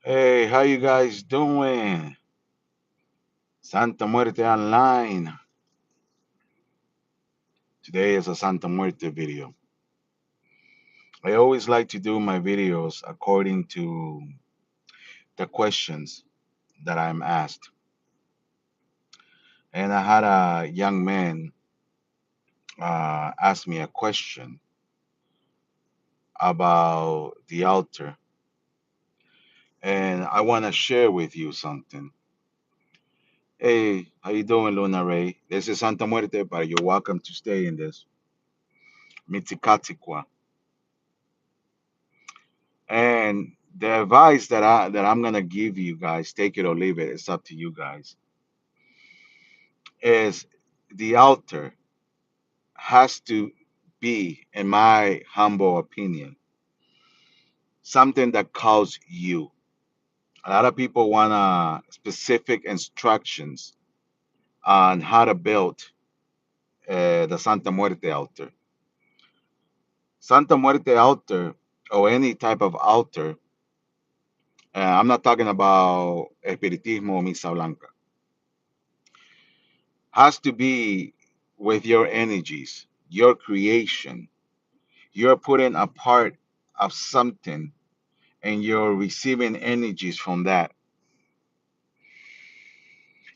Hey, how you guys doing? Santa Muerte Online. Today is a Santa Muerte video. I always like to do my videos according to the questions that I'm asked. And I had a young man ask me a question about the altar. And I want to share with you something. Hey, how you doing, Luna Ray? This is Santa Muerte, but you're welcome to stay in this. Mitikatikwa. And the advice that I'm gonna give you guys, take it or leave it, it's up to you guys, is the altar has to be, in my humble opinion, something that calls you. A lot of people want specific instructions on how to build the Santa Muerte altar. Santa Muerte altar, or any type of altar, I'm not talking about espiritismo or misa blanca, has to be with your energies, your creation. You're putting a part of something and you're receiving energies from that.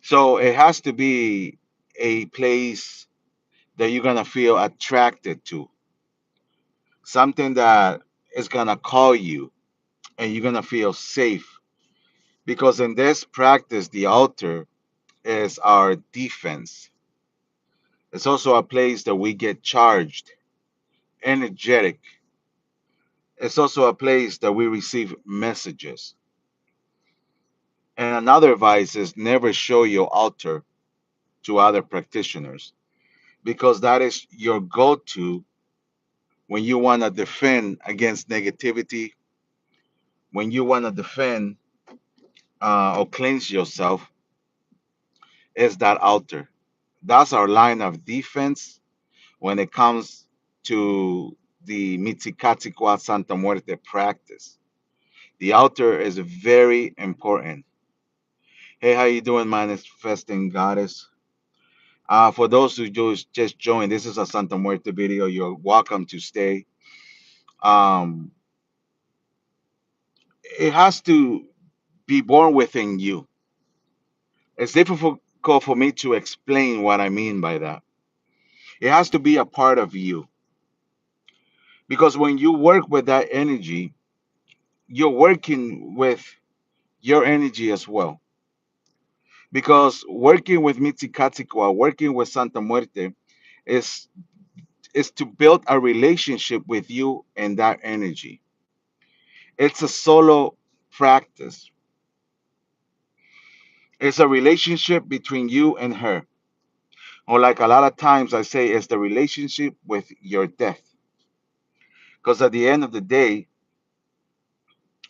So it has to be a place that you're going to feel attracted to, something that is going to call you and you're going to feel safe. Because in this practice, the altar is our defense. It's also a place that we get charged, energetic. It's also a place that we receive messages. And another advice is never show your altar to other practitioners because that is your go to when you want to defend against negativity, when you want to defend or cleanse yourself, is that altar. That's our line of defense when it comes to the Mitikatikwa Santa Muerte practice. The altar is very important. Hey, how you doing, manifesting goddess? For those who just joined, this is a Santa Muerte video. You're welcome to stay. Um, it has to be born within you. It's difficult for me to explain what I mean by that. It has to be a part of you because when you work with that energy, you're working with your energy as well. Because working with Mitikatikwa, working with Santa Muerte, is is to build a relationship with you and that energy. It's a solo practice. It's a relationship between you and her. Or like a lot of times I say, it's the relationship with your death. Because at the end of the day,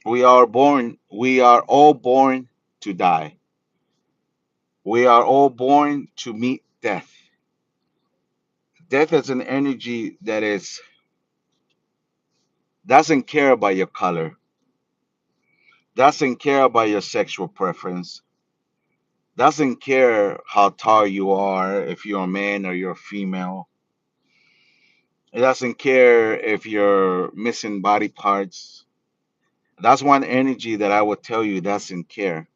we are all born to die. We are all born to meet death. Death is an energy that is doesn't care about your color, doesn't care about your sexual preference, doesn't care how tall you are, if you're a man or you're a female. It doesn't care if you're missing body parts. That's one energy that I would tell you doesn't care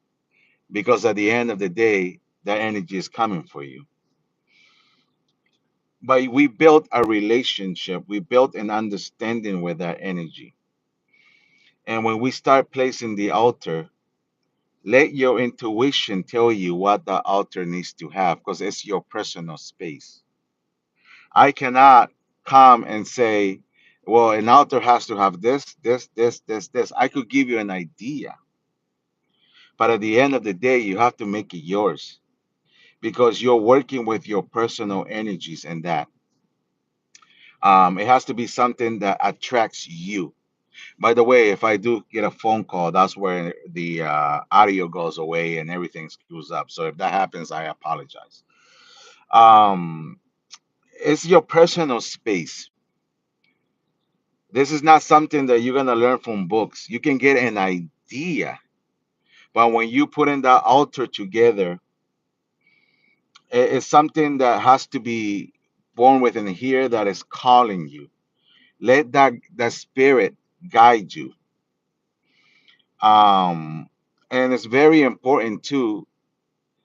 because at the end of the day, that energy is coming for you. But we built a relationship, we built an understanding with that energy. And when we start placing the altar, let your intuition tell you what the altar needs to have because it's your personal space. I cannot come and say, well, an altar has to have this. I could give you an idea, but at the end of the day, you have to make it yours because you're working with your personal energies and that. It has to be something that attracts you. By the way, if I do get a phone call, that's where the audio goes away and everything screws up. So if that happens, I apologize. Um, it's your personal space. This is not something that you're gonna learn from books. You can get an idea, But when you put in that altar together, it's something that has to be born within here that is calling you. Let that spirit guide you. Um, and it's very important too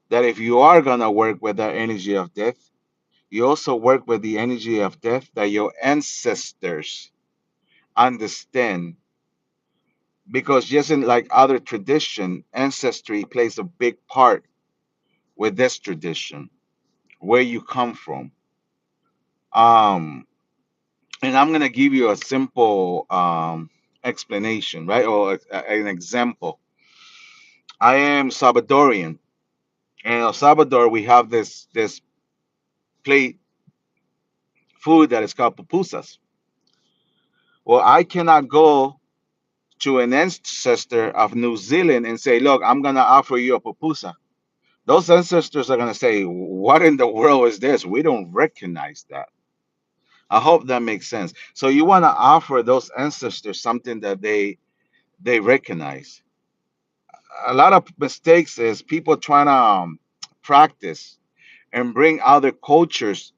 that if you are gonna work with the energy of death, you also work with the energy of death that your ancestors understand. Because just in like other tradition, ancestry plays a big part with this tradition, where you come from. Um, and I'm gonna give you a simple explanation, right, or an example. I am Salvadorian, and in El Salvador we have this plate food that is called pupusas. Well, I cannot go to an ancestor of New Zealand and say, "Look, I'm gonna offer you a pupusa." Those ancestors are gonna say, "What in the world is this? We don't recognize that." I hope that makes sense. So you want to offer those ancestors something that they recognize. A lot of mistakes is people trying to practice and bring other cultures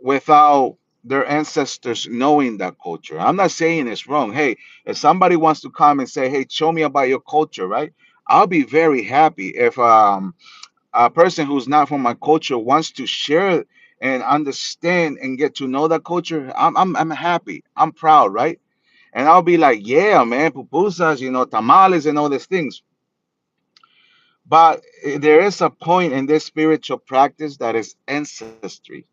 without their ancestors knowing that culture. I'm not saying it's wrong. Hey, if somebody wants to come and say, "Hey, show me about your culture," right? I'll be very happy if a person who's not from my culture wants to share and understand and get to know that culture. I'm happy. I'm proud, right? And I'll be like, "Yeah, man, pupusas, tamales and all these things." But there is a point in this spiritual practice that is ancestry.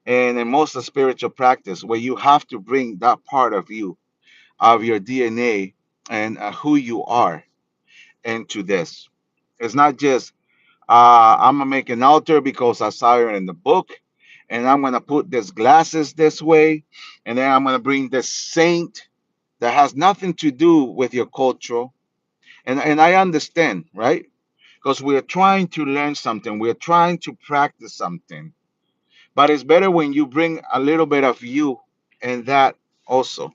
And in most of spiritual practice, where you have to bring that part of you, of your DNA and who you are into this. It's not just, I'm going to make an altar because I saw it in the book, and I'm going to put these glasses this way, and then I'm going to bring this saint that has nothing to do with your culture. And I understand, right? Because we're trying to learn something, we're trying to practice something. But it's better when you bring a little bit of you in that also.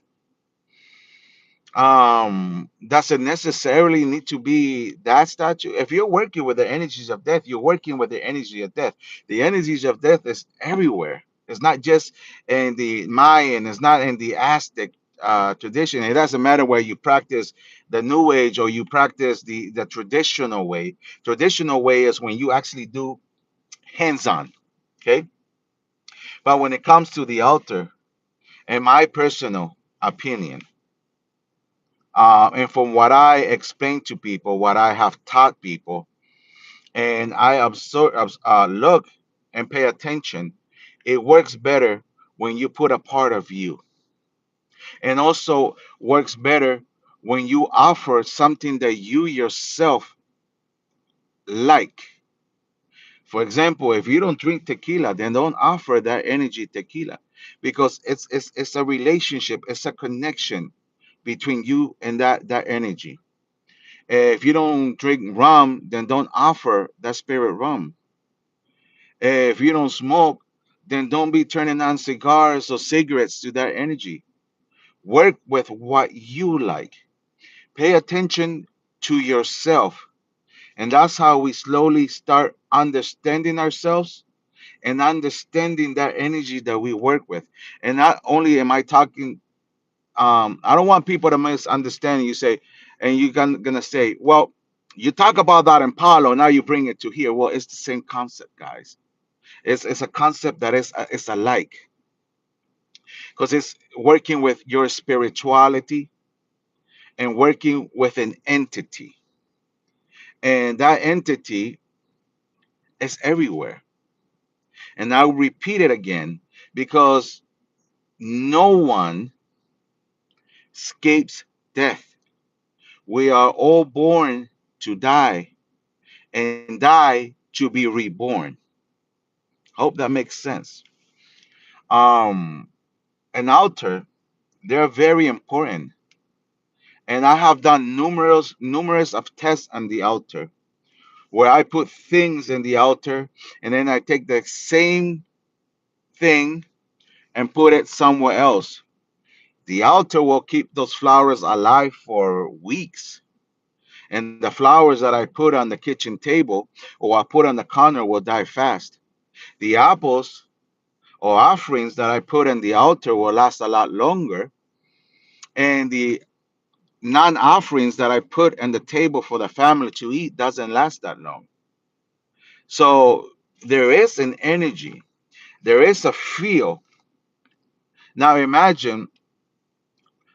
Doesn't necessarily need to be that statue. If you're working with the energies of death, you're working with the energy of death. The energies of death is everywhere. It's not just in the Mayan, it's not in the Aztec tradition. It doesn't matter where you practice the new age or you practice the traditional way. Traditional way is when you actually do hands-on. Okay. But when it comes to the altar, in my personal opinion, and from what I explain to people, what I have taught people, and I observe, look and pay attention, it works better when you put a part of you, and also works better when you offer something that you yourself like. For example, if you don't drink tequila, then don't offer that energy tequila, because it's a relationship, it's a connection between you and that energy. If you don't drink rum, then don't offer that spirit rum. If you don't smoke, then don't be turning on cigars or cigarettes to that energy. Work with what you like. Pay attention to yourself. And that's how we slowly start understanding ourselves and understanding that energy that we work with. And not only am I talking, I don't want people to misunderstand. You say, and you're gonna say, "Well, you talk about that in Palo, now you bring it to here." Well, it's the same concept, guys. It's a concept that is it's alike, because it's working with your spirituality and working with an entity, and that entity is everywhere. And I'll repeat it again, because no one escapes death. We are all born to die and die to be reborn. Hope that makes sense. Um, an altar, they're very important, and I have done numerous of tests on the altar where I put things in the altar, and then I take the same thing and put it somewhere else. The altar will keep those flowers alive for weeks. And the flowers that I put on the kitchen table or I put on the counter will die fast. The apples or offerings that I put on the altar will last a lot longer. And the non offerings that I put on the table for the family to eat doesn't last that long. So there is an energy, there is a feel. Now imagine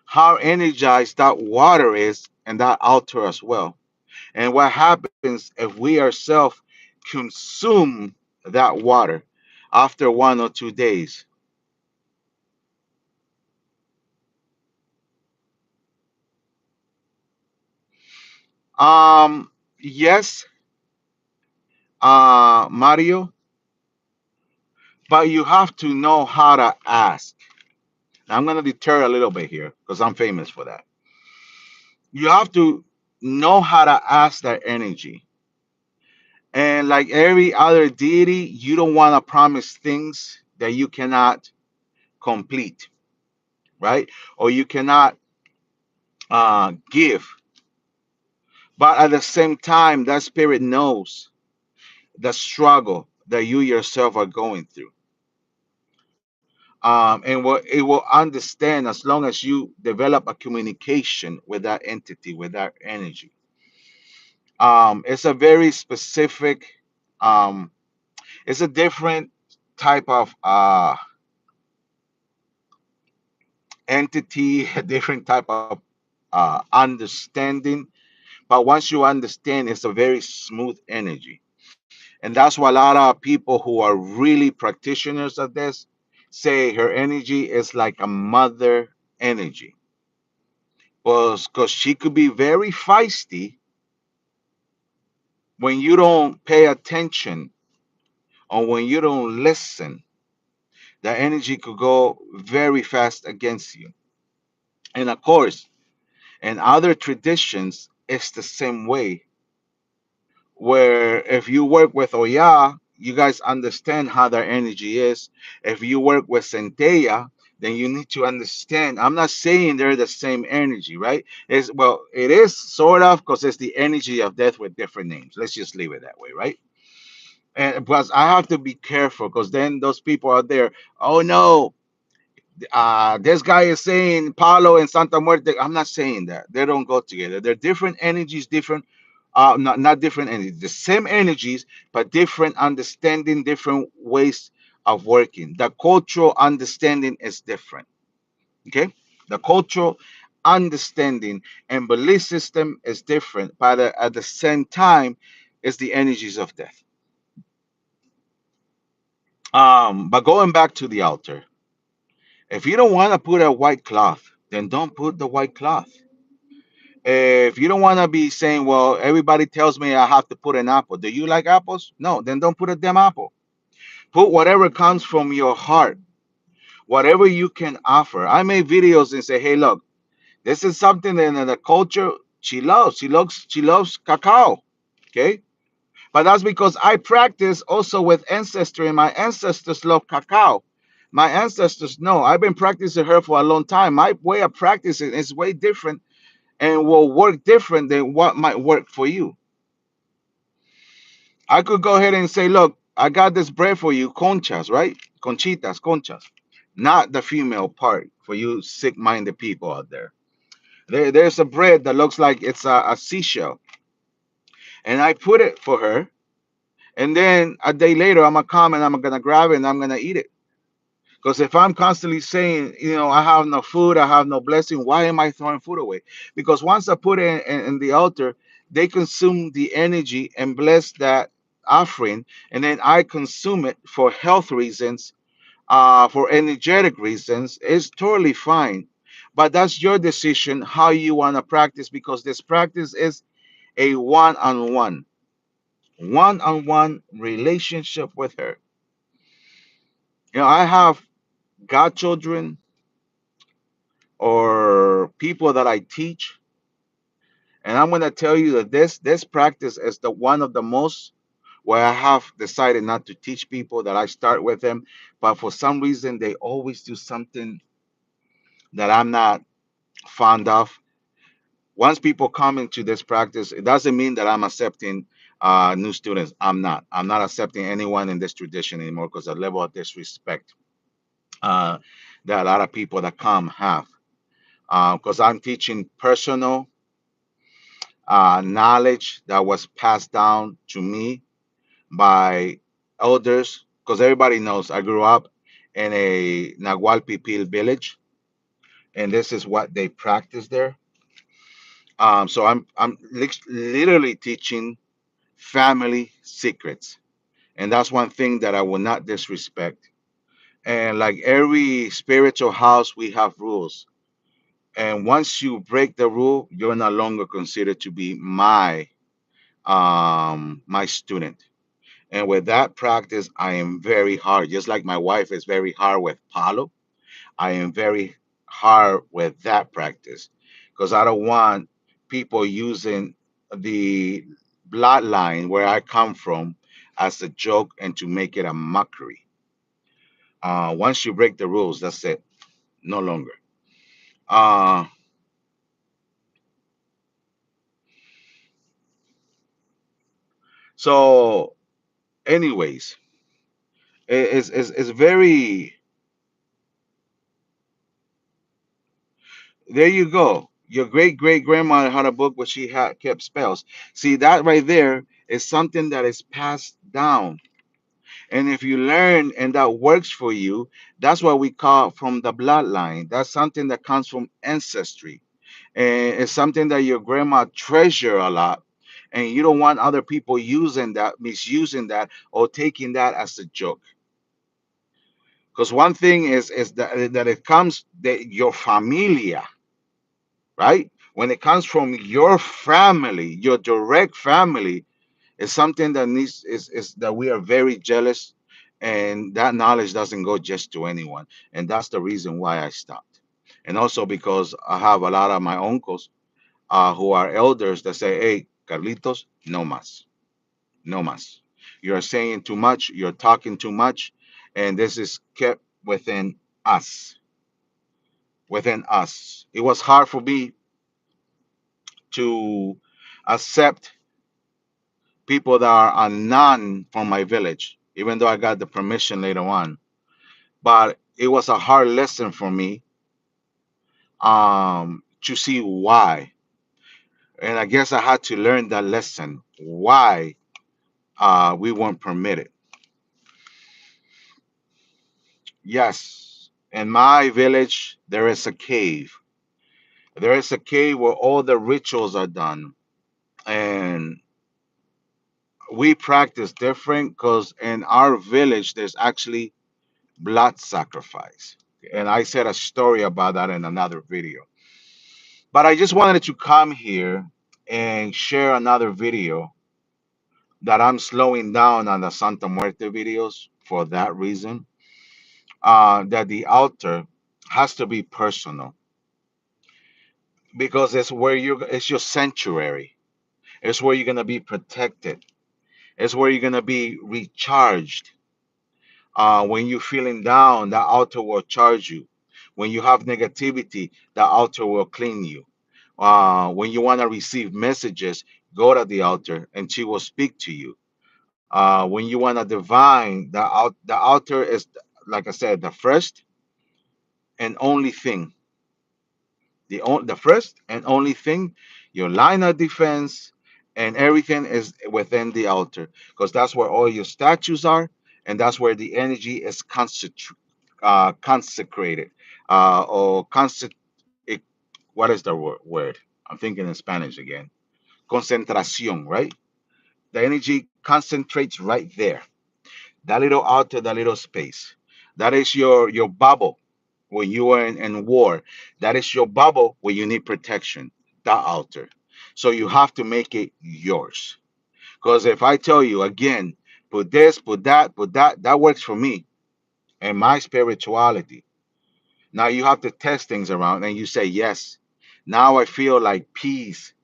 how energized that water is and that altar as well. And what happens if we ourselves consume that water after 1 or 2 days? Yes, Mario, but you have to know how to ask. Now, I'm going to deter a little bit here because I'm famous for that. You have to know how to ask that energy. And like every other deity, you don't want to promise things that you cannot complete, right? Or you cannot give. But at the same time, that spirit knows the struggle that you yourself are going through. And it will understand as long as you develop a communication with that entity, with that energy. It's a very specific, um, it's a different type of entity, a different type of understanding. But once you understand, it's a very smooth energy. And that's why a lot of people who are really practitioners of this say her energy is like a mother energy. Because she could be very feisty when you don't pay attention or when you don't listen. The energy could go very fast against you. And of course, in other traditions, it's the same way. Where if you work with Oya, you guys understand how their energy is. If you work with Centella, then you need to understand. I'm not saying they're the same energy, right? It's well, it is sort of because it's the energy of death with different names. Let's just leave it that way, right? And plus, I have to be careful because then those people out there, oh no, this guy is saying Palo and Santa Muerte. I'm not saying that. They don't go together. They're different energies, different, not different energies, the same energies, but different understanding, different ways of working. The cultural understanding is different. Okay? The cultural understanding and belief system is different, but at the same time, it's the energies of death. But going back to the altar, if you don't want to put a white cloth, then don't put the white cloth. If you don't want to be saying, well, everybody tells me I have to put an apple. Do you like apples? No, then don't put a damn apple. Put whatever comes from your heart, whatever you can offer. I made videos and say, hey, look, this is something that in the culture she loves. She loves cacao. Okay. But that's because I practice also with ancestry, and my ancestors love cacao. My ancestors know I've been practicing her for a long time. My way of practicing is way different and will work different than what might work for you. I could go ahead and say, look, I got this bread for you, conchas, right? Conchitas, conchas. Not the female part for you sick minded people out there. There's a bread that looks like it's a seashell. And I put it for her. And then a day later, I'm going to come and I'm going to grab it and I'm going to eat it. Because if I'm constantly saying, I have no food, I have no blessing, why am I throwing food away? Because once I put it in the altar, they consume the energy and bless that offering. And then I consume it for health reasons, for energetic reasons. It's totally fine. But that's your decision how you want to practice because this practice is a one on one relationship with her. I have godchildren or people that I teach, and I'm going to tell you that this practice is the one of the most where I have decided not to teach people that I start with them, but for some reason they always do something that I'm not fond of. Once people come into this practice, it doesn't mean that I'm accepting new students. I'm not accepting anyone in this tradition anymore because the level of disrespect uh, that a lot of people that come have. Because I'm teaching personal knowledge that was passed down to me by elders. Because everybody knows I grew up in a Nahual Pipil village, and this is what they practice there. So I'm literally teaching family secrets, and that's one thing that I will not disrespect. And like every spiritual house, we have rules. And once you break the rule, you're no longer considered to be my student. And with that practice, I am very hard. Just like my wife is very hard with Palo, I am very hard with that practice because I don't want people using the bloodline where I come from as a joke and to make it a mockery. Once you break the rules, that's it. No longer. Uh, so, anyways, it's very. There you go. Your great great grandmother had a book where she had kept spells. See that right there is something that is passed down. And if you learn and that works for you, that's what we call from the bloodline. That's something that comes from ancestry. And it's something that your grandma treasure a lot. And you don't want other people using that, misusing that, or taking that as a joke. Because one thing is that it comes that your familia, right? When it comes from your family, your direct family, it's something that is that we are very jealous, and that knowledge doesn't go just to anyone. And that's the reason why I stopped. And also because I have a lot of my uncles who are elders that say, "Hey, Carlitos, no más, no más. You're saying too much. You're talking too much, and this is kept us, within us." It was hard for me to accept people that are non from my village, even though I got the permission later on. But it was a hard lesson for me to see why. And I guess I had to learn that lesson why we weren't permitted. Yes, in my village, there is a cave. There is a cave where all the rituals are done. And we practice different because in our village, there's actually blood sacrifice. And I said a story about that in another video. But I just wanted to come here and share another video that I'm slowing down on the Santa Muerte videos for that reason. That the altar has to be personal because it's your sanctuary. It's where you're gonna be protected. It's where you're gonna be recharged. When you're feeling down, that altar will charge you. When you have negativity, the altar will clean you. When you want to receive messages, go to the altar and she will speak to you. When you want to divine, the altar is, like I said, the first and only thing. The first and only thing, your line of defense, and everything is within the altar because that's where all your statues are, and that's where the energy is consecrated, or it, what is the word? I'm thinking in Spanish again. Concentración, right? The energy concentrates right there. That little altar, that little space. That is your bubble when you are in war. That is your bubble when you need protection. That altar. So you have to make it yours. Because if I tell you again, put this, put that, that works for me and my spirituality. Now you have to test things around and you say, yes, now I feel like peace,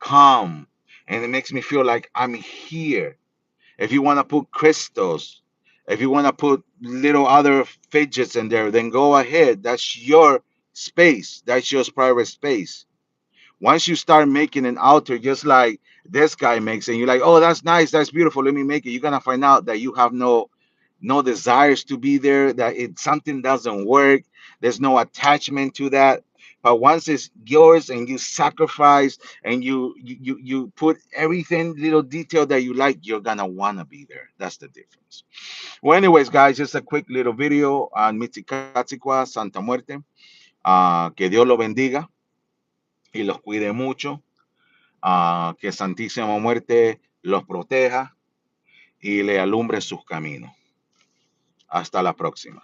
calm, and it makes me feel like I'm here. If you want to put crystals, if you want to put little other fidgets in there, then go ahead. That's your space. That's your private space. Once you start making an altar just like this guy makes, and you're like, oh, that's nice, that's beautiful, let me make it, you're gonna find out that you have no desires to be there, that it something doesn't work, there's no attachment to that. But once it's yours and you sacrifice and you put everything little detail that you like, you're gonna want to be there. That's the difference. Well, anyways, guys, just a quick little video on Mitzicatzicua, Santa Muerte. Que Dios lo bendiga y los cuide mucho. Que Santísima Muerte los proteja y le alumbre sus caminos. Hasta la próxima.